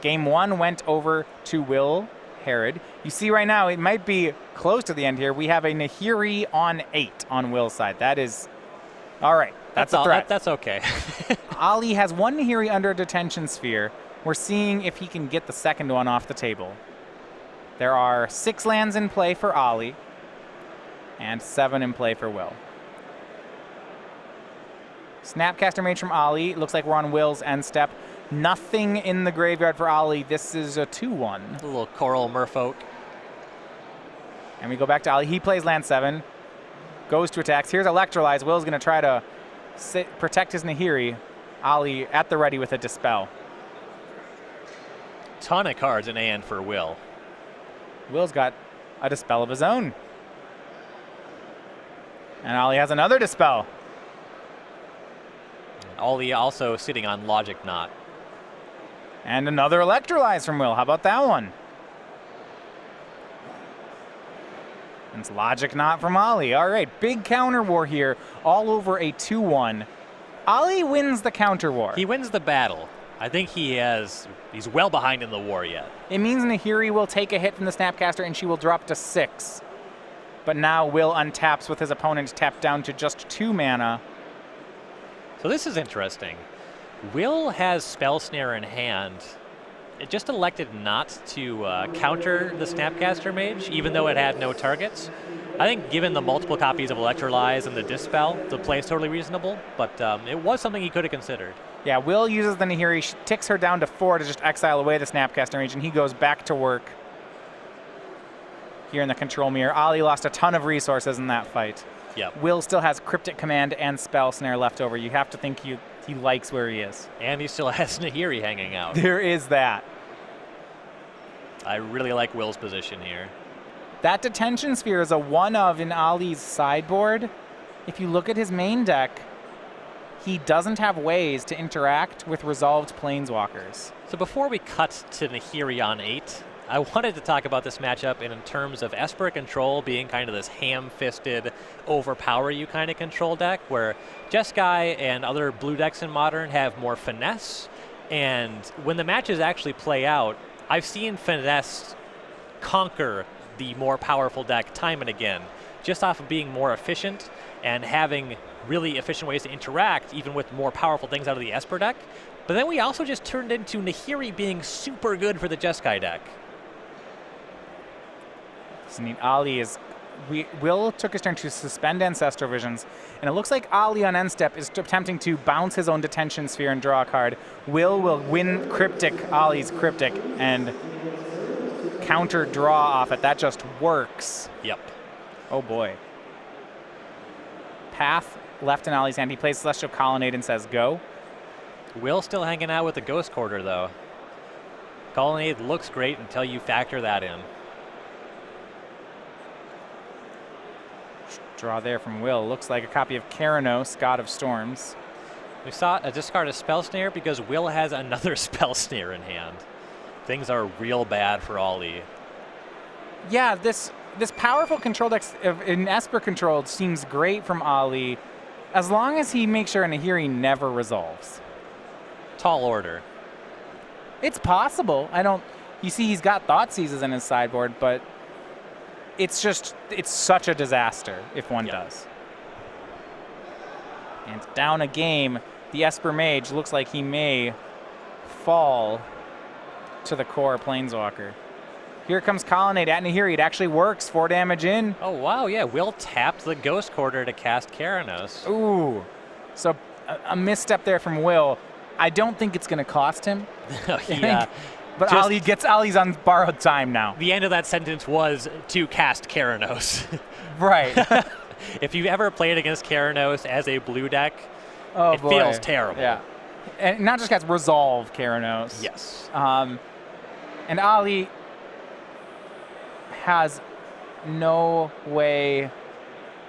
Game 1 went over to Will Harrod. You see right now, it might be close to the end here. We have a Nahiri on 8 on Will's side. That is, all right, that's a threat. That's okay. Ali has one Nahiri under a detention sphere. We're seeing if he can get the second one off the table. There are 6 lands in play for Ali and 7 in play for Will. Snapcaster Mage from Ali. Looks like we're on Will's end step. Nothing in the graveyard for Ali. This is a 2-1. A little Coral Merfolk. And we go back to Ali. He plays land 7. Goes to attacks. Here's Electrolyze. Will's going to try to protect his Nahiri. Ali at the ready with a Dispel. Ton of cards in hand for Will. Will's got a Dispel of his own. And Ali has another Dispel. Ali also sitting on Logic Knot. And another Electrolyze from Will. How about that one? And it's Logic Knot from Ali. All right, big counter war here, all over a 2-1. Ali wins the counter war. He wins the battle. I think he's well behind in the war yet. It means Nahiri will take a hit from the Snapcaster and she will drop to 6. But now Will untaps with his opponent tapped down to just 2 mana. So this is interesting. Will has Spell Snare in hand. It just elected not to counter the Snapcaster Mage, even though it had no targets. I think given the multiple copies of Electrolyze and the Dispel, the play is totally reasonable, but it was something he could have considered. Yeah, Will uses the Nahiri, ticks her down to 4 to just exile away the Snapcaster Mage, and he goes back to work here in the control mirror. Ali lost a ton of resources in that fight. Yep. Will still has Cryptic Command and Spell Snare left over. You have to think he likes where he is. And he still has Nahiri hanging out. There is that. I really like Will's position here. That Detention Sphere is a 1-of in Ali's sideboard. If you look at his main deck, he doesn't have ways to interact with resolved Planeswalkers. So before we cut to Nahiri on 8, I wanted to talk about this matchup in terms of Esper Control being kind of this ham-fisted, overpower you kind of control deck, where Jeskai and other blue decks in Modern have more finesse, and when the matches actually play out, I've seen finesse conquer the more powerful deck time and again, just off of being more efficient and having really efficient ways to interact, even with more powerful things out of the Esper deck. But then we also just turned into Nahiri being super good for the Jeskai deck. I mean, Ali is... Will took his turn to suspend Ancestral Visions, and it looks like Ali on end step is attempting to bounce his own Detention Sphere and draw a card. Will win Cryptic, Ali's Cryptic, and counter draw off it. That just works. Yep. Oh boy. Path left in Ali's hand. He plays Celestial Colonnade and says go. Will still hanging out with the Ghost Quarter though. Colonnade looks great until you factor that in. Draw there from Will. Looks like a copy of Keranos, God of Storms. We saw a discard of Spell Snare because Will has another Spell Snare in hand. Things are real bad for Ali. Yeah, this powerful control deck in Esper controlled seems great from Ali, as long as he makes sure Nahiri never resolves. Tall order. It's possible. You see he's got Thoughtseizes in his sideboard, but it's such a disaster if one does. And down a game, the Esper Mage looks like he may fall to the core Planeswalker. Here comes Colonnade at Nahiri. It actually works. 4 damage in. Oh, wow, yeah. Will tapped the Ghost Quarter to cast Keranos. Ooh. So a misstep there from Will. I don't think it's going to cost him. Yeah. But Ali's on borrowed time now. The end of that sentence was to cast Keranos. Right. If you've ever played against Keranos as a blue deck, it feels terrible. Yeah. And not just cast resolve Keranos. Yes. And Ali has no way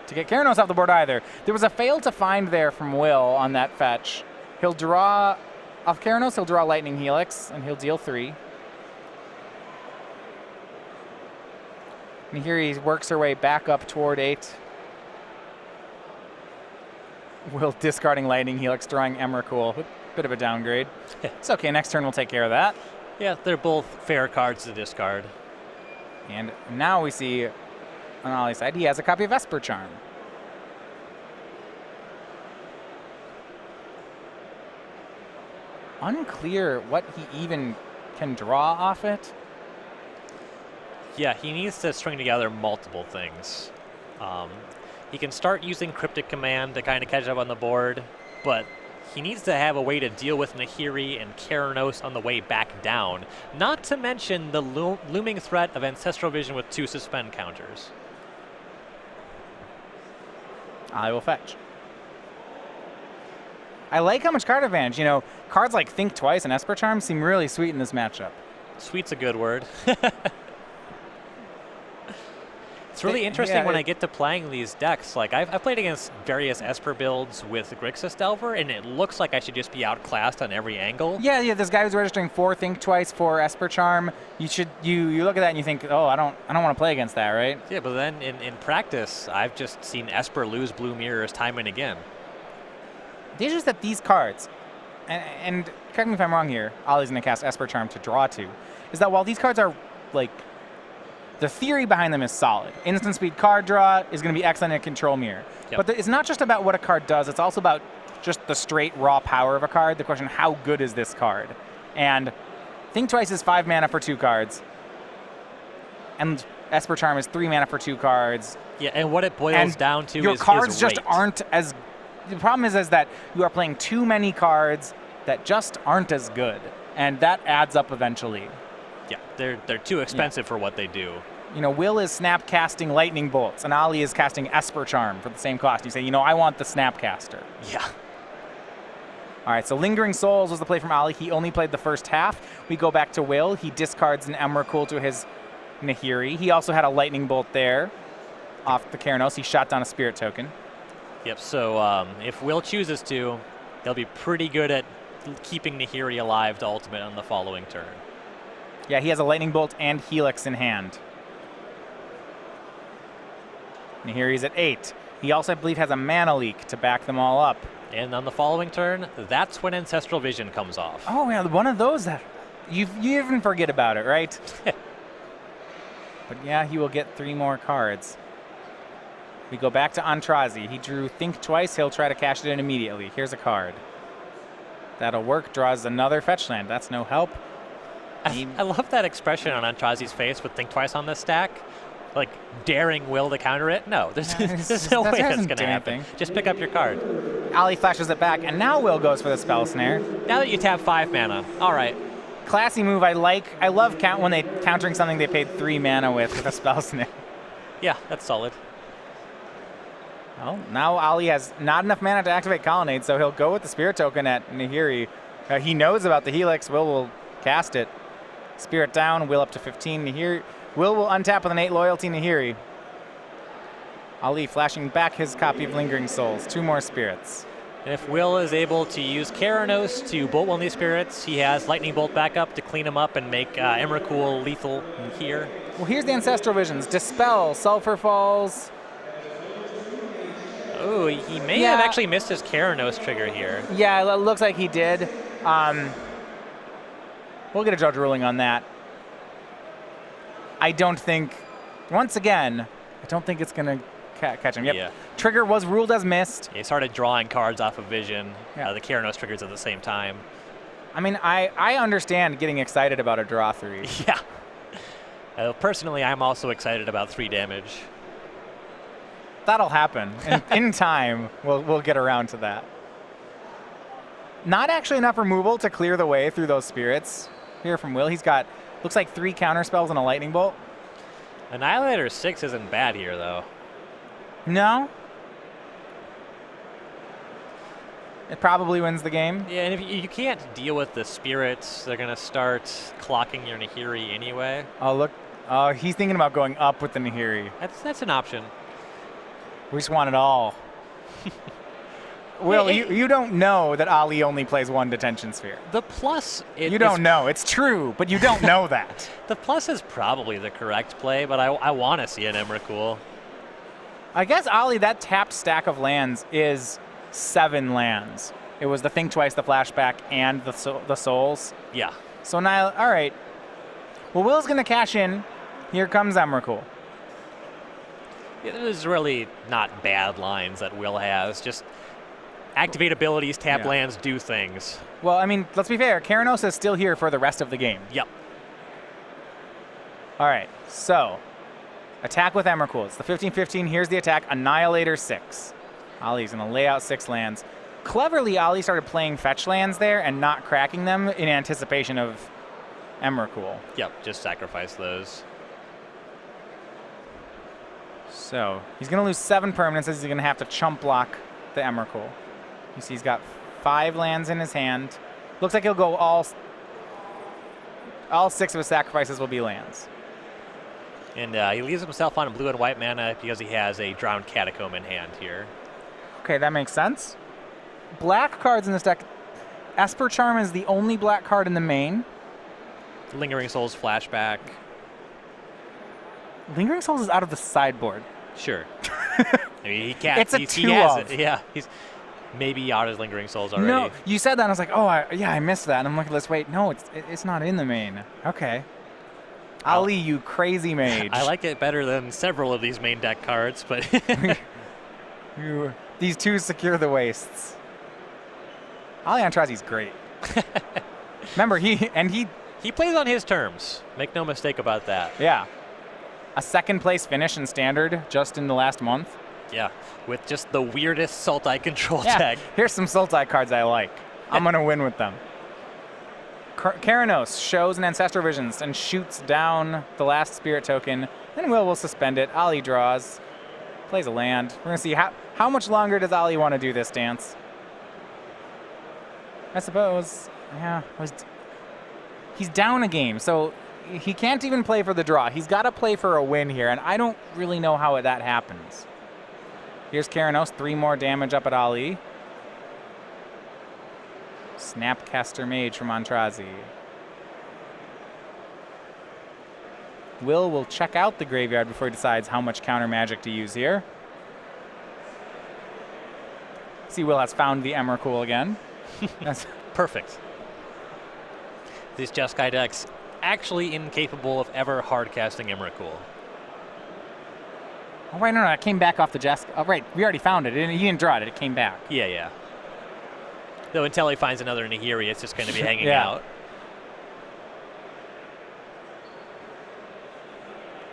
to get Keranos off the board either. There was a fail to find there from Will on that fetch. He'll draw off Keranos, he'll draw Lightning Helix, and he'll deal 3. And here he works her way back up toward 8. Will discarding Lightning Helix, drawing Emrakul. Bit of a downgrade. It's okay, next turn we'll take care of that. Yeah, they're both fair cards to discard. And now we see on Ollie's side, he has a copy of Esper Charm. Unclear what he even can draw off it. Yeah, he needs to string together multiple things. He can start using Cryptic Command to kind of catch up on the board, but he needs to have a way to deal with Nahiri and Keranos on the way back down, not to mention the looming threat of Ancestral Vision with 2 suspend counters. I will fetch. I like how much card advantage. You know, cards like Think Twice and Esper Charm seem really sweet in this matchup. Sweet's a good word. It's really interesting when I get to playing these decks. Like, I've played against various Esper builds with Grixis Delver, and it looks like I should just be outclassed on every angle. Yeah, this guy who's registering 4 Think Twice, 4 Esper Charm. You look at that and you think, oh, I don't want to play against that, right? Yeah, but then in practice, I've just seen Esper lose blue mirrors time and again. It's just that these cards, and correct me if I'm wrong here, Ollie's going to cast Esper Charm to draw 2, is that while these cards are, like, the theory behind them is solid. Instant speed card draw is going to be excellent in Control Mirror. Yep. But it's not just about what a card does, it's also about just the straight raw power of a card. The question, how good is this card? And Think Twice is 5 mana for 2 cards. And Esper Charm is 3 mana for 2 cards. Yeah, and what it boils down to your is cards rate. just aren't as... The problem is that you are playing too many cards that just aren't as good. And that adds up eventually. Yeah, they're too expensive for what they do. You know, Will is snap casting lightning bolts, and Ollie is casting Esper Charm for the same cost. You say, you know, I want the Snapcaster. Yeah. All right, so Lingering Souls was the play from Ollie. He only played the first half. We go back to Will. He discards an Emrakul to his Nahiri. He also had a lightning bolt there off the Keranos. He shot down a Spirit Token. Yep, so if Will chooses to, he'll be pretty good at keeping Nahiri alive to ultimate on the following turn. Yeah, he has a lightning bolt and Helix in hand. Nahiri's at 8. He also, I believe, has a mana leak to back them all up. And on the following turn, that's when Ancestral Vision comes off. Oh, yeah, one of those that you even forget about it, right? But yeah, he will get 3 more cards. We go back to Aintrazi. He drew Think Twice. He'll try to cash it in immediately. Here's a card. That'll work. Draws another fetch land. That's no help. I love that expression on Aintrazi's face with Think Twice on this stack. Like, daring Will to counter it? No, there's no way that's going to happen. Just pick up your card. Ollie flashes it back, and now Will goes for the Spell Snare. Now that you tap 5 mana, all right. Classy move. I love when they countering something they paid 3 mana with a Spell Snare. Yeah, that's solid. Well, now Ollie has not enough mana to activate Colonnade, so he'll go with the Spirit Token at Nahiri. He knows about the Helix. Will cast it. Spirit down. Will up to 15. Nahiri. Will untap with an 8 loyalty Nahiri. Ollie flashing back his copy of Lingering Souls. 2 more spirits. And if Will is able to use Keranos to bolt one of these spirits, he has Lightning Bolt backup to clean him up and make Emrakul lethal here. Well, here's the Ancestral Visions. Dispel, Sulfur Falls. Oh, he may have actually missed his Keranos trigger here. Yeah, it looks like he did. We'll get a judge ruling on that. I don't think, once again, I don't think it's going to catch him. Yep. Yeah. Trigger was ruled as missed. He started drawing cards off of Vision. Yeah. The Keranos triggers at the same time. I mean, I understand getting excited about a draw 3. Yeah. Personally, I'm also excited about 3 damage. That'll happen. In time, we'll get around to that. Not actually enough removal to clear the way through those spirits here from Will. He's got, looks like 3 counter spells and a lightning bolt. Annihilator 6 isn't bad here, though. No. It probably wins the game. Yeah, and if you can't deal with the spirits, they're going to start clocking your Nahiri anyway. Oh, look. Oh, he's thinking about going up with the Nahiri. That's an option. We just want it all. Will, you don't know that Ollie only plays 1 Detention Sphere. The plus... You don't know. It's true, but you don't know that. The plus is probably the correct play, but I want to see an Emrakul. I guess, Ollie, that tapped stack of lands is 7 lands. It was the Think Twice, the Flashback, and the Souls. Yeah. So Nile, all right. Well, Will's going to cash in. Here comes Emrakul. Yeah, there's really not bad lines that Will has. Just activate abilities, tap lands, do things. Well, I mean, let's be fair. Karanos is still here for the rest of the game. Yep. All right, so attack with Emrakul. It's the 15-15. Here's the attack. Annihilator 6. Ali's going to lay out 6 lands. Cleverly, Ali started playing fetch lands there and not cracking them in anticipation of Emrakul. Yep, just sacrifice those. So he's going to lose 7 permanents as he's going to have to chump block the Emrakul. You see he's got 5 lands in his hand. Looks like he'll go all 6 of his sacrifices will be lands. And he leaves himself on blue and white mana because he has a Drowned Catacomb in hand here. Okay, that makes sense. Black cards in this deck. Esper Charm is the only black card in the main. Lingering Souls flashback. Lingering Souls is out of the sideboard. Sure. I mean, he can't. It's a he has 2-of. it. Yeah, he's maybe out his Lingering Souls already. No, you said that, and I was like, oh, I missed that. And I'm like, let's wait. No, it's not in the main. Okay. Ali, you crazy mage. I like it better than several of these main deck cards, but these 2 secure the wastes. Ali Aintrazi's great. Remember, he plays on his terms. Make no mistake about that. Yeah. A 2nd place finish in Standard just in the last month. Yeah, with just the weirdest Sultai control Yeah, deck. here's some Sultai cards I like. I'm going to win with them. Karanos shows an Ancestral Visions and shoots down the last Spirit token. Then will suspend it. Ali draws, plays a land. We're going to see how much longer does Ali want to do this dance. I suppose, yeah. He's down a game, so he can't even play for the draw. He's got to play for a win here, and I don't really know how that happens. Here's Karanos, 3 more damage up at Ali. Snapcaster Mage from Aintrazi. Will check out the graveyard before he decides how much counter magic to use here. See, Will has found the Emrakul again. That's perfect. These Jeskai decks actually incapable of ever hard casting Emrakul. Oh, right, no, it came back off the Jeskai. Oh, right, we already found it. He didn't draw it. It came back. Yeah. Though until he finds another Nahiri, it's just going to be hanging Yeah. out.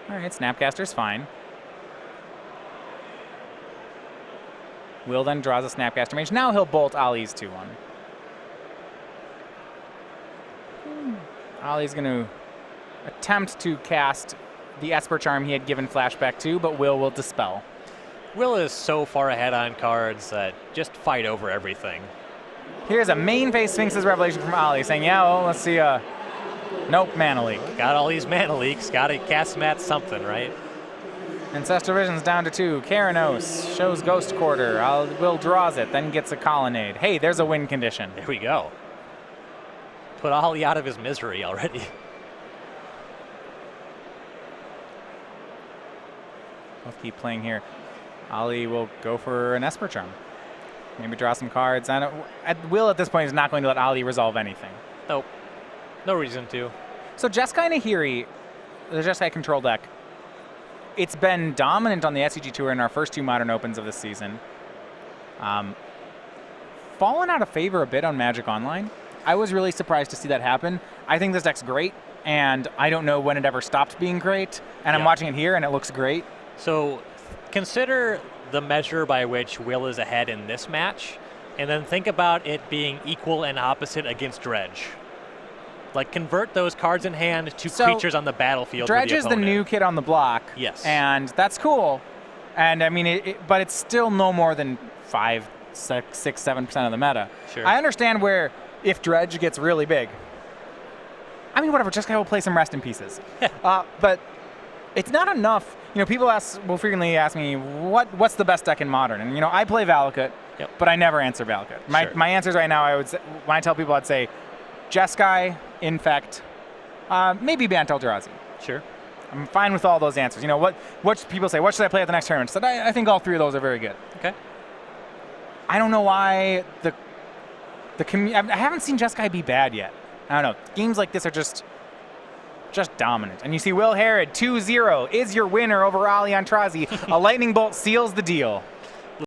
All right, Snapcaster's fine. Will then draws a Snapcaster Mage. Now he'll bolt Ali's 2-1. Ali's going to attempt to cast the Esper Charm he had given flashback to, but Will dispel. Will is so far ahead on cards that just fight over everything. Here's a main phase Sphinx's Revelation from Ali saying, yeah, well, let's see. Nope, mana leak. Got all these mana leaks. Got to cast them at something, right? Ancestral Vision's down to 2. Karanos shows Ghost Quarter. Will draws it, then gets a Colonnade. Hey, there's a win condition. There we go. Put Ali out of his misery already. Both keep playing here. Ali will go for an Esper Charm. Maybe draw some cards. Will at this point is not going to let Ali resolve anything. Nope. No reason to. So Jeskai Nahiri, the Jeskai control deck, it's been dominant on the SCG Tour in our first 2 Modern Opens of this season. Fallen out of favor a bit on Magic Online. I was really surprised to see that happen. I think this deck's great, and I don't know when it ever stopped being great. And I'm watching it here, and it looks great. So consider the measure by which Will is ahead in this match, and then think about it being equal and opposite against Dredge. Like, convert those cards in hand to creatures on the battlefield. Dredge is the new kid on the block. Yes. And that's cool. And I mean, but it's still no more than 5, 6, 7% of the meta. Sure. I understand where if Dredge gets really big, I mean, whatever, Jeskai will play some rest in pieces. But it's not enough. You know, people will frequently ask me, what's the best deck in Modern? And, you know, I play Valakut, but I never answer Valakut. My answers right now, I would say, when I tell people, I'd say Jeskai, Infect, maybe Bant Eldrazi. Sure. I'm fine with all those answers. You know, what people say, what should I play at the next tournament? So I think all 3 of those are very good. Okay. I don't know why I haven't seen Jeskai be bad yet. I don't know. Games like this are just dominant. And you see Will Harrod, 2-0, is your winner over Ali Aintrazi. A lightning bolt seals the deal.